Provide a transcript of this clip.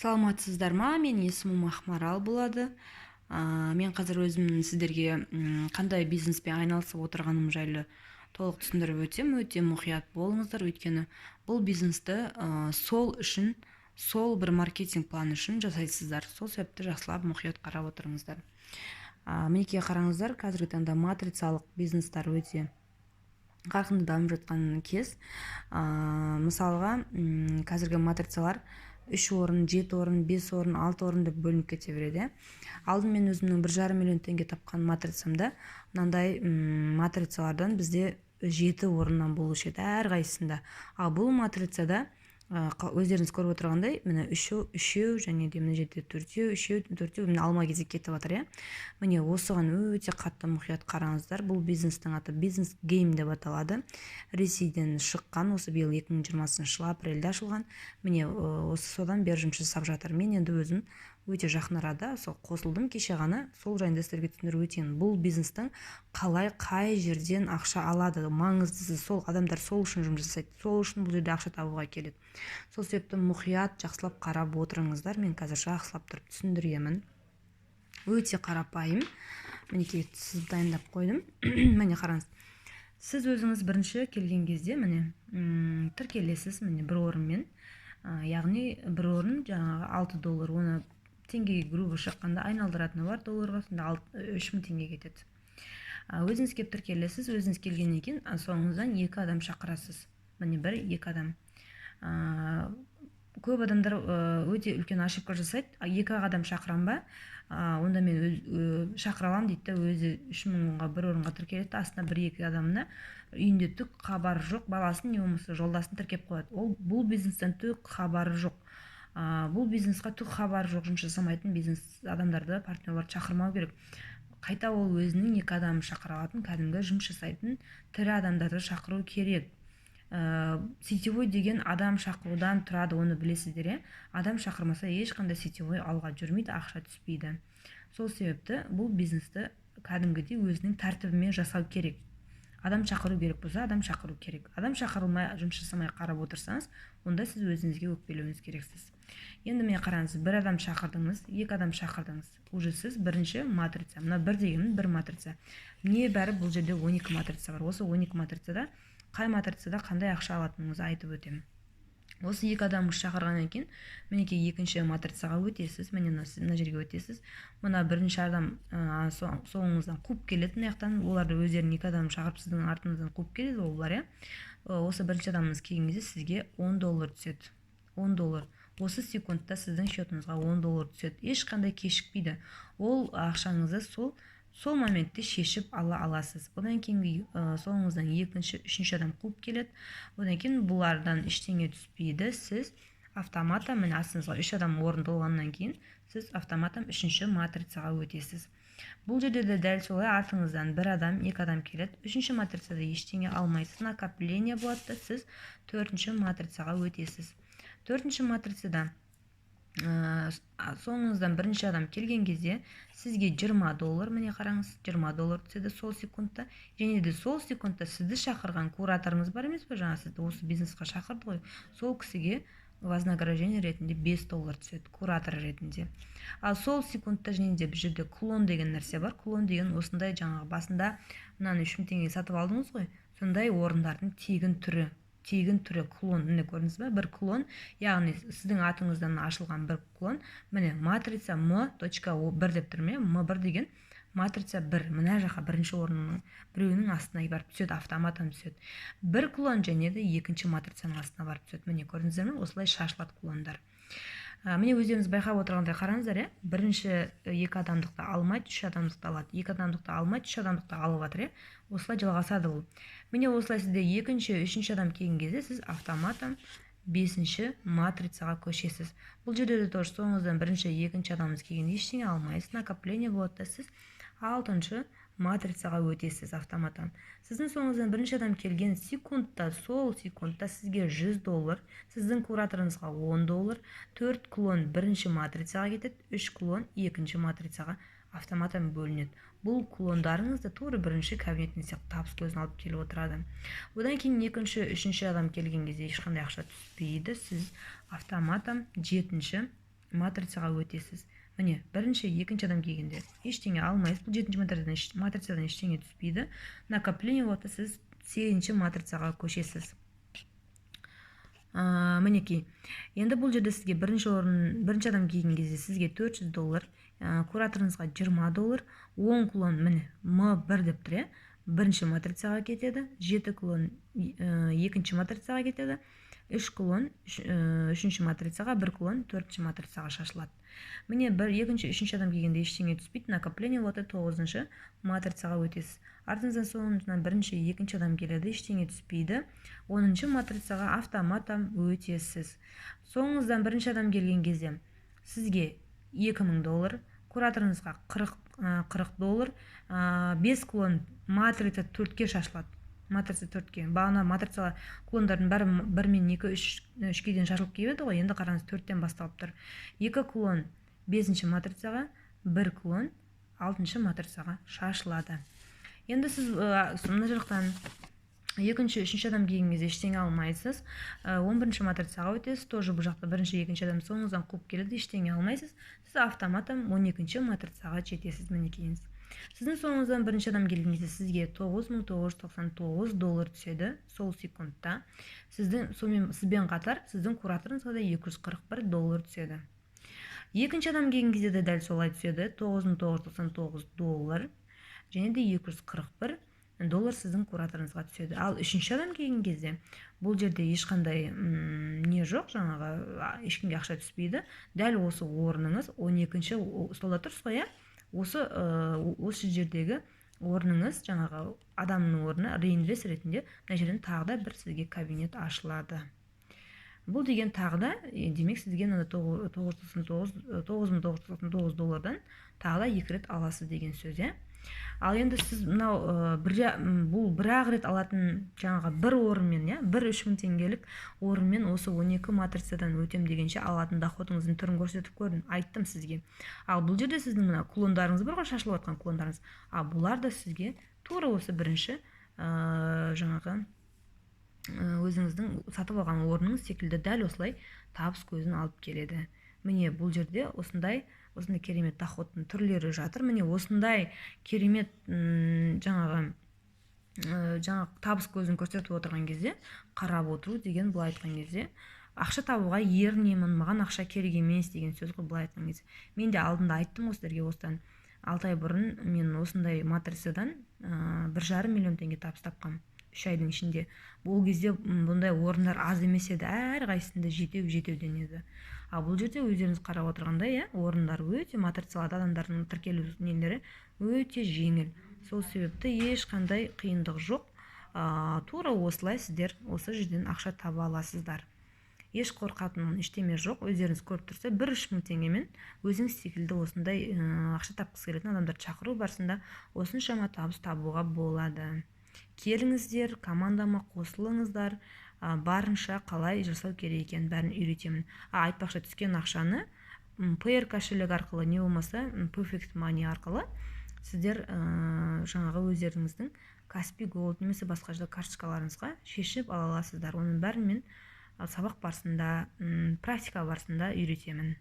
Саламатсыздар ма? Менің есімім Ақмарал болады. Мен қазір өзімнің сіздерге қандай бизнеспен айналысып отырғаным жайлы толық түсіндіріп өтем. Өте мұқият болыңыздар, өйткені бұл бизнесті сол үшін, сол бір маркетинг планы үшін жасайсыздар. Сол себепті жақсылап мұқият қарап отырыңыздар. Мінекей қараңыздар, қазіргі таңда матрицалық бизнестар өте қарқынды дамып жатқан кез. Мысалға, қазіргі матрицалар 3 орын, 7 орын, 5 орын, 6 орын деп бөлініп кете береді. Алдын мен өзімнің 1,5 миллион теңге тапқан матрицамда мынандай матрицалардан бізде 7 орыннан болушы еді әрқайсысында. Ал бұл матрицада өздеріңіз көріп отырғандай, міне үшеу және де мына жерде төртеу міне алма кезек кетіп жатыр. Міне осыған өте қатты мұқият қараңыздар. Бұл бизнестің аты бизнес гейм деп аталады. Ресейден шыққан, осы биыл 2020 жылы апрельде ашылған. Міне осы содан бері жұмыс жасап жатыр. Мен енді өзім өте жақын арада сол қосылдым, кеше ғана сол жайында сіздерге түсіндіріп өтейін. Бұл бизнестің қалай, қай жерден ақша алады, маңыздысы сол адамдар сол үшін жұмыс жасайды, сол үшін бұл жерде ақша табуға келеді. Сол себепті мұқият жақсылап қарап отырыңыздар. Мен қазір жақсылап тұрып түсіндіремін. Өте қарапайым. Мінекей сіз дайындап қойдым. Міне қараңыз. Сіз өзіңіз бірінші келген кезде міне тіркелесіз, міне бір орынмен, яғни бір орын жаңағы $6, оны теңгеге грубо шаққанда айналдыратыны бар долларға, сонда 3000 теңге кетеді. Өзіңіз келіп тіркелесіз, өзіңіз келгеннен кейін соңыңыздан 2 адам шақырасыз. Міне 1-2 адам. Көп адамдар өте үлкен ошибка жасайды. 2 адам шақырам ба, онда мен шақыра аламын дейді, өзі 3000-ға бір орынға тіркеледі, астына 1-2 адамына үйінде түк хабары жоқ, баласын не болмаса жолдасын тіркеп қояды. Бұл бизнестен түк хабары жоқ. Бұл бизнесқа түк хабары жоқ, жұмыс жасамайтын бизнес адамдарды, партнерларды шақырмау керек. Қайта ол өзінің 2 адам шақыра алатын, кәдімгі жұмыс жасайтын тірі адамдарды шақыру керек. Сетевой деген адам шақырудан тұрады, оны білесіздер. Адам шақырмаса ешқандай сетевой алға жүрмейді, ақша түспейді. Сол себепті бұл бизнесті кәдімгідей өзінің тәртібімен жасау керек. Адам шақыру керек болса, адам шақыру керек. Адам шақырылмай, жұмыс жасамай қарап отырсаңыз, онда сіз өзіңізге өкпелеуіңіз керексіз. Енді мен қараңыз, 1 адам шақырдыңыз, 2 адам шақырдыңыз. Уже сіз бірінші матрица, мына 1 деген 1 матрица. Не бәрі бұл жерде 12 матрица бар. Осы 12 матрицада қай матрицада қандай ақша алатыныңызды айтып өтемін. Осы 2 адамды шақырғаннан кейін, мінекей екінші матрицаға өтесіз, мына жерге өтесіз. Мына бірінші адам соңыңыздан қуып келеді, мынаяқтан оларды өздерінің 2 адам шақырып сіздің артыңыздан қуып келеді олар. Осы бірінші адамыңыз келген кезде сізге $10 түседі. $10. Осы секундта сіздің счетыңызға $10 түседі. Ешқандай кешікпейді. Ол ақшаңызды сол моментте шешіп ала аласыз. Одан кейін соңыңыздан екінші, үшінші адам қуып келеді. Одан кейін бұлардан ештеңе түспейді. Сіз автоматом, міне астыңызға 3 адам орын толғаннан кейін, сіз автоматом 3-ші матрицаға өтесіз. Бұл жерде де дәл солай, артыңыздан 1 адам, 2 адам келеді. 3-ші матрицада ештеңе алмайсыз, накопление болады, сіз 4-ші матрицаға өтесіз. 4-ші матрицада соңыңыздан 1-ші адам келген кезде сізге $20, міне қараңыз, $20 түседі сол секундта. Және де сол секундта сізді шақырған кураторыңыз бар емес пе, жаңа сізді осы бизнесқа шақырды ғой, сол кісіге вознаграждение ретінде $5 түседі, куратор ретінде. Ал сол секундта және де бұл жерде клон деген нәрсе бар. Клон деген осындай жаңағы басында мынаны 3000 теңге сатып алдыңыз ғой, сондай орындардың тегін түрі клон. Міне көрдіңіз бе? Бір клон, яғни сіздің атыңыздан ашылған бір клон. Міне матрица M.1 деп тұр ме? M1 деген матрица 1. Мына жаққа бірінші орынның біреуінің астына барып түседі, автоматтан түседі. Бір клон және де екінші матрицаның астына барып түседі. Міне көрдіңіздер ме? Осылай шашылады клондар. Міне өздеріңіз байқап отырғандай қараңыздар, бірінші 2 адамдықты алмайды, 3 адамдықты алады. 2 адамдықты алмайды, 3 адамдықты алып жатыр. Осылай жалғасады бұл. Міне осылай сізде екінші, үшінші адам келген кезде сіз автоматом 5-ші матрицаға көшесіз. Бұл жерде де тоже соңыңыздан бірінші, екінші адамыңыз келген ештеңе алмайсыз, накопление болады, сіз 6-ші матрицаға өтесіз автоматом. Сіздің соңыңыздан бірінші адам келген секундта, сол секундта сізге $100, сіздің кураторыңызға $10, 4 клон бірінші матрицаға кетеді, 3 клон екінші матрицаға автоматом бөлінеді. Бұл клондарыңызды тура бірінші кабинетіңізде табыс көзін алып келіп отырады. Одан кейін екінші, үшінші адам келген кезде ешқандай ақша түспейді. Сіз автоматом жетінші матрицаға өтесіз. Міне, бірінші, екінші адам келгенде ештеңе алмайсыз. Бұл жетінші матрицадан ештеңе түспейді. Накопление лоты сіз сегізінші матрицаға көшесіз. Мінекей. Енді бұл жерде сізге бірінші адам келген кезде сізге $400, кураторыңызға $20, 10 кулон міне М1 деп тұр, бірінші матрицаға кетеді, 7 кулон екінші матрицаға кетеді, 3 кулон үшінші матрицаға, 1 кулон төртінші матрицаға шашылады. Міне екінші, үшінші адам келгенде ештеңе түспейді. Накопление лоты 9-шы матрицаға өтесіз. Артыңыздан соңынан бірінші, екінші адам келеді, ештеңе түспейді. 10-шы матрицаға автоматом өтесіз. Соңыңыздан бірінші адам келген кезде сізге $2000, кураторыңызға $40, 5 кулон матрица 4-ке шашылады. Матрица 4-ке. Бағана матрицаға кулондардың бәрі 1 мен 2, 3-ке дейін шашылып келеді ғой. Енді қараңыз 4-тен басталып тұр. 2 кулон 5-ші матрицаға, 1 кулон 6-шы матрицаға шашылады. Енді сіз мына жақтан екінші, үшінші адам келген кезде ештеңе алмайсыз. 11-ші матрицаға өтесіз. Тоже бұл жақта бірінші, екінші адам соңыңыздан қуып келеді, ештеңе алмайсыз. Сіз автоматом 12-ші матрицаға жетесіз. Мінекейіңіз. Сіздің соңыңыздан бірінші адам келген кезде сізге $9999 түседі сол секундта. Сізбен қатар сіздің кураторыңызға да $241 түседі. Екінші адам келген кезде де дәл солай түседі. $9999 және де $241 сіздің кураторыңызға түседі. Ал үшінші адам келген кезде бұл жерде ешқандай не жоқ, жаңағы ешкімге ақша түспейді. Дәл осы орныңыз 12-ші столда тұрсыз ғой, осы жердегі орныңыз, жаңағы адамның орны реинвест ретінде мына жерден тағы да бір сізге кабинет ашылады. Бұл деген тағы да, демек сізге $9999 тағы да 2 рет аласыз деген сөз. Ал енді сіз бұл бір-ақ рет алатын жаңағы бір орынмен, бір 3000 теңгелік орынмен осы 12 матрицадан өтем дегенше алатын доходыңыздың түрін көрсетіп көрдім, айттым сізге. Ал бұл жерде сіздің мына кулондарыңыз бар ғой, шашылып жатқан кулондарыңыз. Ал бұлар да сізге тура осы бірінші жаңағы өзіңіздің сатып алған орныңыз секілді дәл осылай табыс көзін алып келеді. Міне бұл жерде осындай керемет доходтың түрлері жатыр. Міне осындай керемет жаңағы табыс көзін көрсетіп отырған кезде, қарап отыру деген былай айтқан кезде, ақша табуға ерінемін, маған ақша керек емес деген сөз ғой былай айтқан кезде. Мен де алдында айттым осыларға, осыдан 6 ай бұрын мен осындай матрицадан 1,5 миллион теңге табыс тапқам 3 айдың ішінде. Бұл кезде бұндай орындар аз емес еді, әрқайсысында жетеуден еді. Ал бұл жерде өздеріңіз қарап отырғандай, орындар өте матрицалады, адамдардың тіркелу нелері өте жеңіл. Сол себепті ешқандай қиындық жоқ. Тура осылай сіздер осы жерден ақша таба аласыздар. Еш қорқатын ештеме жоқ. Өздеріңіз көріп тұрса, 1-3 мың теңгемен өзіңіз секілді осындай ақша тапқысы келетін адамдар шақыру барысында осыншама табыс табуға болады. Келіңіздер, командама қосылыңыздар, барынша қалай жасау керек екенін бәрін үйретемін. Айтпақшы, түскен ақшаны PR кошелек арқылы, не болмаса Perfect Money арқылы сіздер жаңағы өздеріңіздің Каспи Gold немесе басқа карточкаларыңызға шешіп ала аласыздар. Оның бәрін мен сабақ барысында, практика барысында үйретемін.